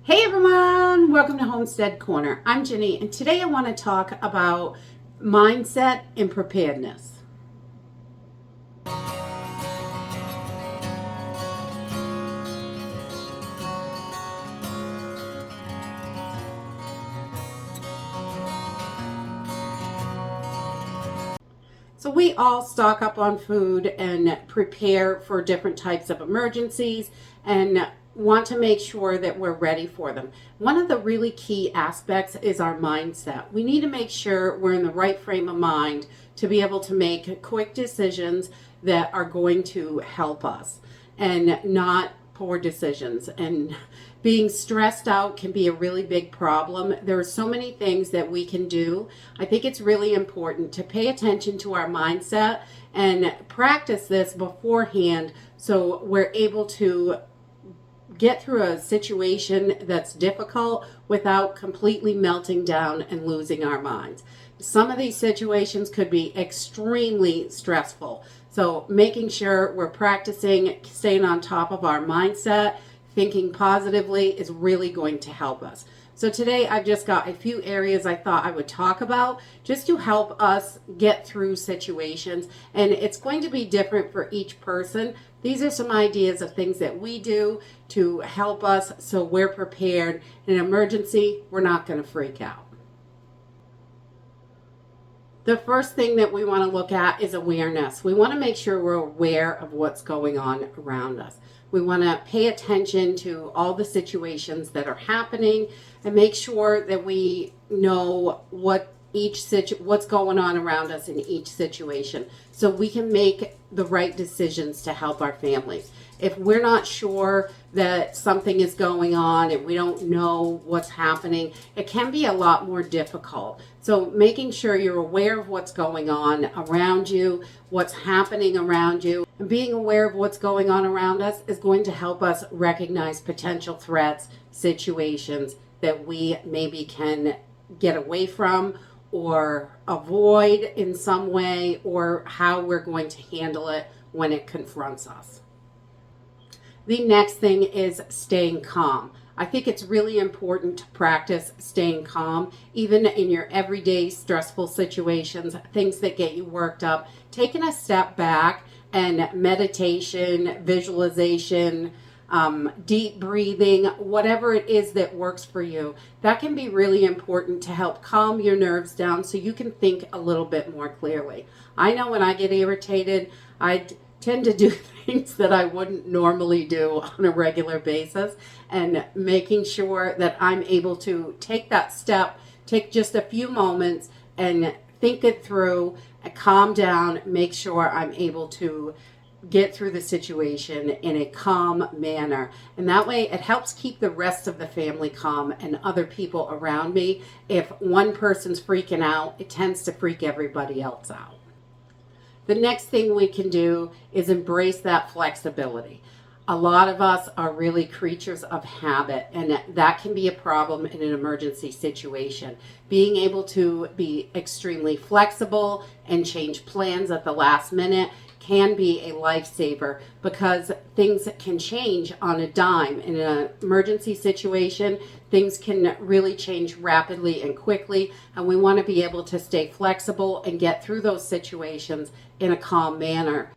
Hey everyone, welcome to Homestead Corner. I'm Jenny, and today I want to talk about mindset and preparedness. So we all stock up on food and prepare for different types of emergencies and want to make sure that we're ready for them. One of the really key aspects is our mindset. We need to make sure we're in the right frame of mind to be able to make quick decisions that are going to help us and not poor decisions. And being stressed out can be a really big problem. There are so many things that we can do. I think it's really important to pay attention to our mindset and practice this beforehand so we're able to get through a situation that's difficult without completely melting down and losing our minds. Some of these situations could be extremely stressful. So making sure we're practicing staying on top of our mindset, thinking positively is really going to help us. So today I've just got a few areas I thought I would talk about just to help us get through situations. And it's going to be different for each person. These are some ideas of things that we do to help us so we're prepared. In an emergency, we're not going to freak out. The first thing that we want to look at is awareness. We want to make sure we're aware of what's going on around us. We want to pay attention to all the situations that are happening and make sure that we know what's going on around us in each situation so we can make the right decisions to help our families. If we're not sure that something is going on and we don't know what's happening, it can be a lot more difficult. So making sure you're aware of what's going on around you, what's happening around you, and being aware of what's going on around us is going to help us recognize potential threats, situations that we maybe can get away from or avoid in some way, or how we're going to handle it when it confronts us. The next thing is staying calm. I think it's really important to practice staying calm, even in your everyday stressful situations, things that get you worked up. Taking a step back and meditation, visualization, deep breathing, whatever it is that works for you, that can be really important to help calm your nerves down so you can think a little bit more clearly. I know when I get irritated, I tend to do things that I wouldn't normally do on a regular basis, and making sure that I'm able to take that step, take just a few moments and think it through, and calm down, make sure I'm able to get through the situation in a calm manner. And that way it helps keep the rest of the family calm and other people around me. If one person's freaking out, it tends to freak everybody else out. The next thing we can do is embrace that flexibility. A lot of us are really creatures of habit, and that can be a problem in an emergency situation. Being able to be extremely flexible and change plans at the last minute can be a lifesaver because things can change on a dime. In an emergency situation, things can really change rapidly and quickly, and we want to be able to stay flexible and get through those situations in a calm manner.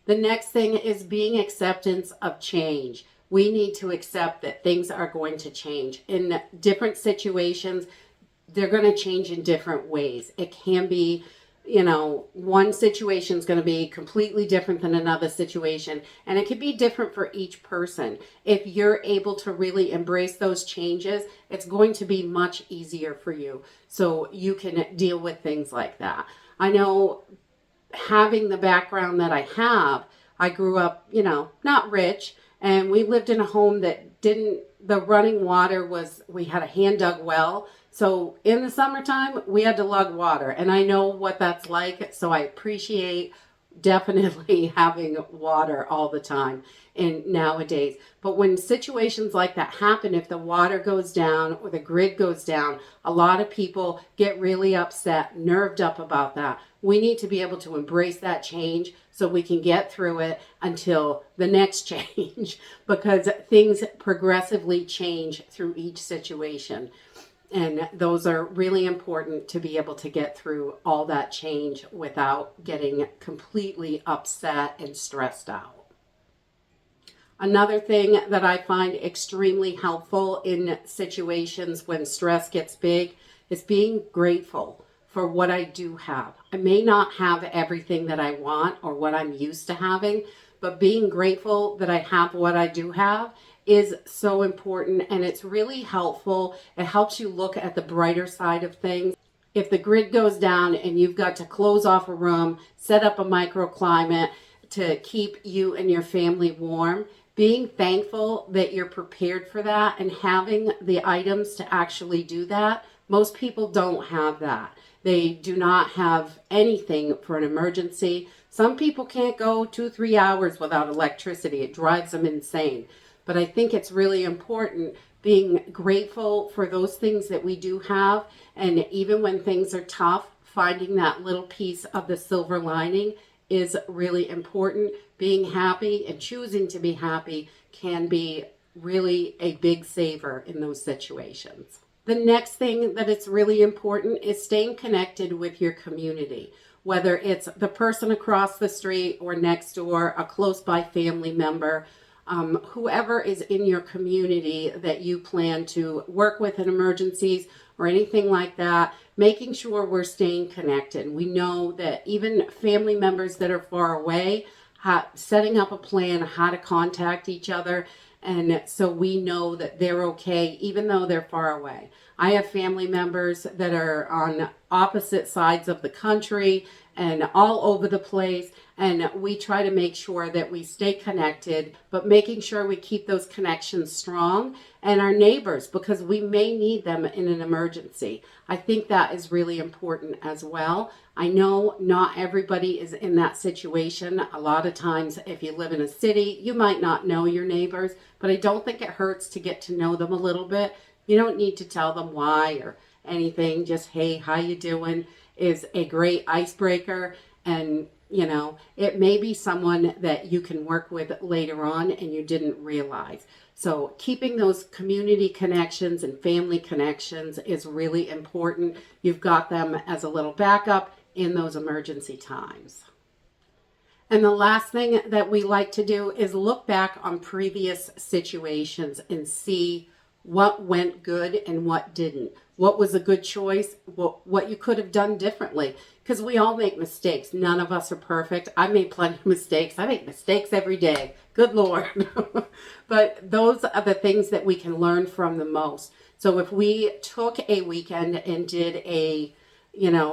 The next thing is being acceptance of change. We need to accept that things are going to change. In different situations, they're going to change in different ways. It can be, one situation is going to be completely different than another situation, and it can be different for each person. If you're able to really embrace those changes, it's going to be much easier for you so you can deal with things like that. I know, having the background that I have, I grew up, not rich, and we lived in a home that the running water we had a hand dug well. So in the summertime, we had to lug water, and I know what that's like. So I appreciate definitely having water all the time and nowadays. But when situations like that happen, if the water goes down or the grid goes down, a lot of people get really upset, nerved up about that. We need to be able to embrace that change so we can get through it until the next change, because things progressively change through each situation. And those are really important to be able to get through all that change without getting completely upset and stressed out. Another thing that I find extremely helpful in situations when stress gets big is being grateful for what I do have. I may not have everything that I want or what I'm used to having, but being grateful that I have what I do have is so important, and it's really helpful. It helps you look at the brighter side of things. If the grid goes down and you've got to close off a room, set up a microclimate to keep you and your family warm, being thankful that you're prepared for that and having the items to actually do that. Most people don't have that. They do not have anything for an emergency. Some people can't go 2-3 hours without electricity. It drives them insane. But I think it's really important being grateful for those things that we do have. And even when things are tough, finding that little piece of the silver lining is really important. Being happy and choosing to be happy can be really a big saver in those situations. The next thing that it's really important is staying connected with your community, whether it's the person across the street or next door, a close by family member, whoever is in your community that you plan to work with in emergencies or anything like that, making sure we're staying connected. We know that even family members that are far away, setting up a plan how to contact each other, and so we know that they're okay even though they're far away. I have family members that are on opposite sides of the country and all over the place, and we try to make sure that we stay connected, but making sure we keep those connections strong, and our neighbors, because we may need them in an emergency. I think that is really important as well. I know not everybody is in that situation. A lot of times, if you live in a city, you might not know your neighbors, but I don't think it hurts to get to know them a little bit. You don't need to tell them why or anything. Just, hey, how you doing, is a great icebreaker. And, you know, it may be someone that you can work with later on and you didn't realize. So keeping those community connections and family connections is really important. You've got them as a little backup in those emergency times. And the last thing that we like to do is look back on previous situations and see what went good and what didn't. What was a good choice? What you could have done differently? Because we all make mistakes. None of us are perfect. I made plenty of mistakes. I make mistakes every day. Good Lord. But those are the things that we can learn from the most. So if we took a weekend and did a,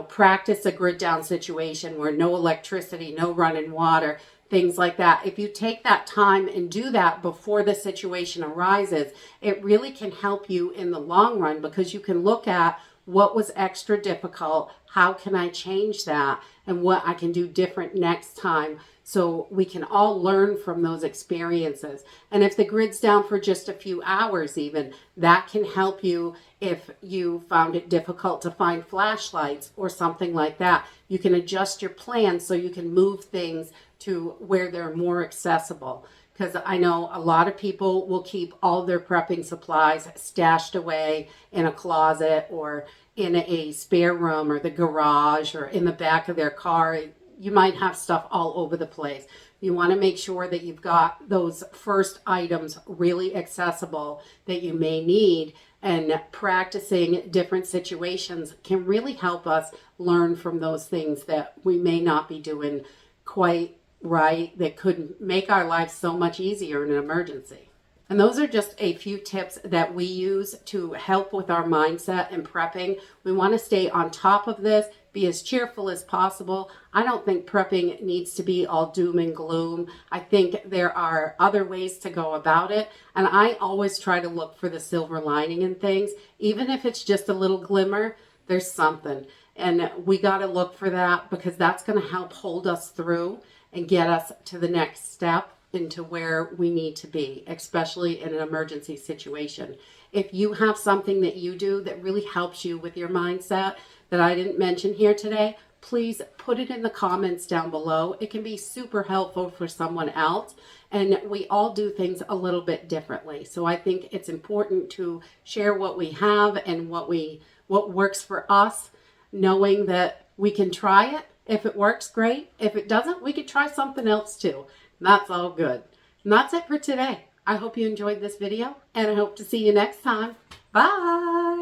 practice a grid down situation where no electricity, no running water, things like that. If you take that time and do that before the situation arises, it really can help you in the long run, because you can look at what was extra difficult, how can I change that, and what I can do different next time, so we can all learn from those experiences. And if the grid's down for just a few hours even, that can help you if you found it difficult to find flashlights or something like that. You can adjust your plan so you can move things to where they're more accessible. Because I know a lot of people will keep all their prepping supplies stashed away in a closet or in a spare room or the garage or in the back of their car. You might have stuff all over the place. You want to make sure that you've got those first items really accessible that you may need, and practicing different situations can really help us learn from those things that we may not be doing quite right, that could make our lives so much easier in an emergency. And those are just a few tips that we use to help with our mindset and prepping. We want to stay on top of this, be as cheerful as possible. I don't think prepping needs to be all doom and gloom. I think there are other ways to go about it. And I always try to look for the silver lining in things. Even if it's just a little glimmer, there's something. And we got to look for that, because that's going to help hold us through and get us to the next step into where we need to be, especially in an emergency situation. If you have something that you do that really helps you with your mindset that I didn't mention here today, please put it in the comments down below. It can be super helpful for someone else. And we all do things a little bit differently. So I think it's important to share what we have and what works for us, knowing that we can try it. If it works, great. If it doesn't, we could try something else too. That's all good. And that's it for today. I hope you enjoyed this video, and I hope to see you next time. Bye.